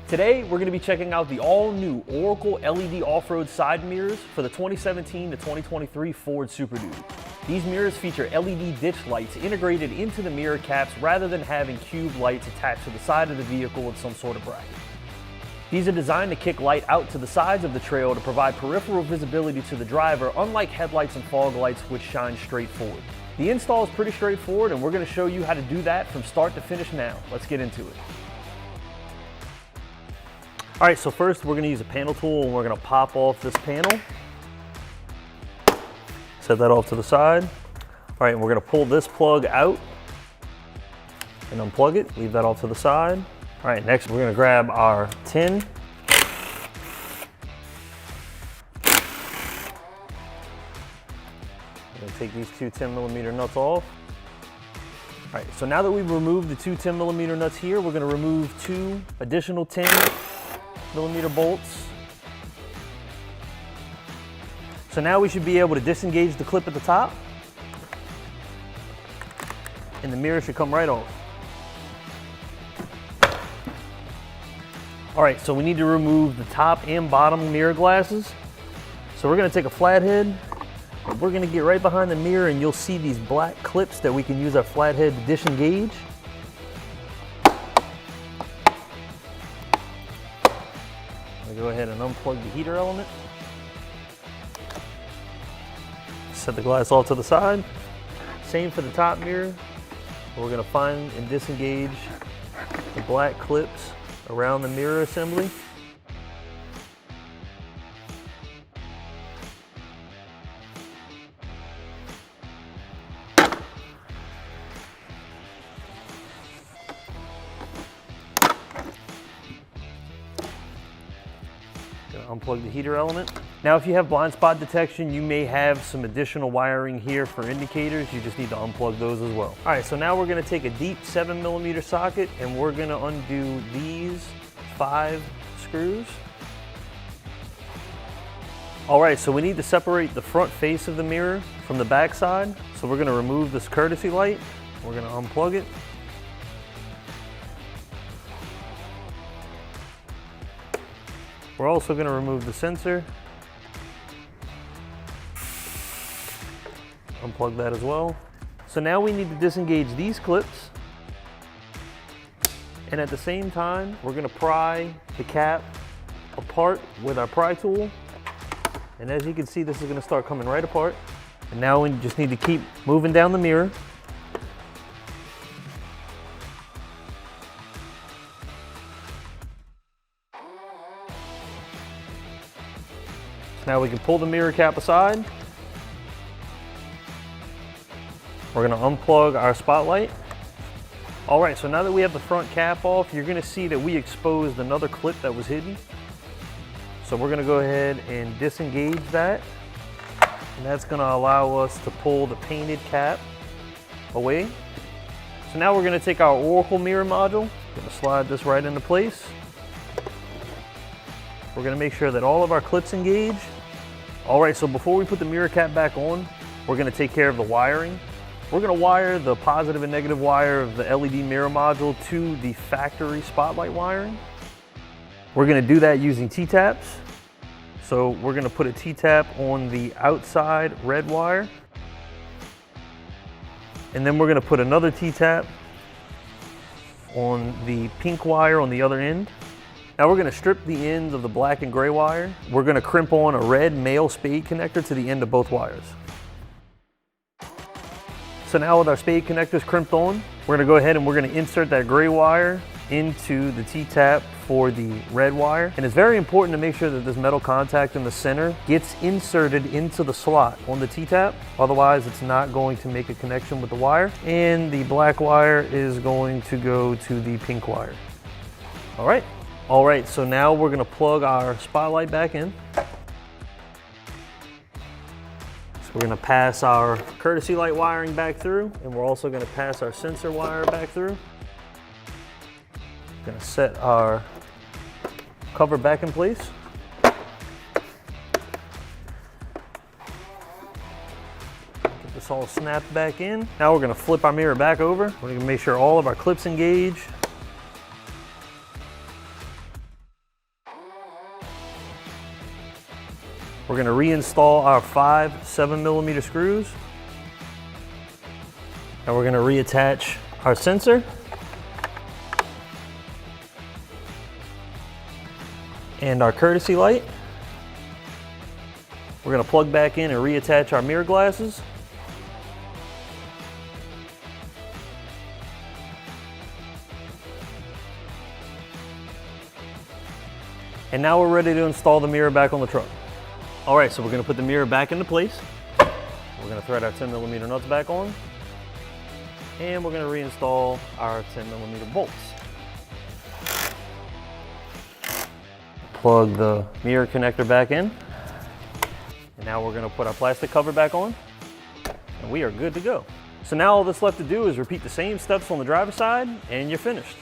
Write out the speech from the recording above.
Today, we're going to be checking out the all-new Oracle LED off-road side mirrors for the 2017 to 2023 Ford Superduty. These mirrors feature LED ditch lights integrated into the mirror caps rather than having cube lights attached to the side of the vehicle with some sort of bracket. These are designed to kick light out to the sides of the trail to provide peripheral visibility to the driver, unlike headlights and fog lights which shine straight forward. The install is pretty straightforward, and we're going to show you how to do that from start to finish now. Let's get into it. All right, so first we're going to use a panel tool and we're going to pop off this panel. Set that off to the side. All right, and we're going to pull this plug out and unplug it. Leave that off to the side. All right, next we're going to grab our tin. We're going to take these two 10mm nuts off. All right, so now that we've removed the two 10mm nuts here, we're going to remove two additional 10mm bolts. So now we should be able to disengage the clip at the top, and the mirror should come right off. All right, so we need to remove the top and bottom mirror glasses. So we're going to take a flathead, and we're going to get right behind the mirror, and you'll see these black clips that we can use our flathead to disengage. Go ahead and unplug the heater element. Set the glass off to the side. Same for the top mirror. We're going to find and disengage the black clips around the mirror assembly. Unplug the heater element. Now, if you have blind spot detection, you may have some additional wiring here for indicators. You just need to unplug those as well. All right, so now we're going to take a deep 7mm socket and we're going to undo these 5 screws. All right, so we need to separate the front face of the mirror from the back side. So we're going to remove this courtesy light. We're going to unplug it. We're also going to remove the sensor. Unplug that as well. So now we need to disengage these clips. And at the same time, we're going to pry the cap apart with our pry tool. And as you can see, this is going to start coming right apart. And now we just need to keep moving down the mirror. Now we can pull the mirror cap aside. We're going to unplug our spotlight. All right, so now that we have the front cap off, you're going to see that we exposed another clip that was hidden. So we're going to go ahead and disengage that. And that's going to allow us to pull the painted cap away. So now we're going to take our Oracle mirror module. Going to slide this right into place. We're going to make sure that all of our clips engage. All right, so before we put the mirror cap back on, we're going to take care of the wiring. We're going to wire the positive and negative wire of the LED mirror module to the factory spotlight wiring. We're going to do that using T-taps. So we're going to put a T-tap on the outside red wire. And then we're going to put another T-tap on the pink wire on the other end. Now we're going to strip the ends of the black and gray wire. We're going to crimp on a red male spade connector to the end of both wires. So now with our spade connectors crimped on, we're going to go ahead and we're going to insert that gray wire into the T-tap for the red wire. And it's very important to make sure that this metal contact in the center gets inserted into the slot on the T-tap. Otherwise, it's not going to make a connection with the wire. And the black wire is going to go to the pink wire. All right, so now we're going to plug our spotlight back in. So we're going to pass our courtesy light wiring back through, and we're also going to pass our sensor wire back through. We're going to set our cover back in place. Get this all snapped back in. Now we're going to flip our mirror back over. We're going to make sure all of our clips engage. We're going to reinstall our 5 7mm screws. And we're going to reattach our sensor. And our courtesy light. We're going to plug back in and reattach our mirror glasses. And now we're ready to install the mirror back on the truck. All right, so we're going to put the mirror back into place. We're going to thread our 10mm nuts back on. And we're going to reinstall our 10mm bolts. Plug the mirror connector back in. And now we're going to put our plastic cover back on. And we are good to go. So now all that's left to do is repeat the same steps on the driver's side and you're finished.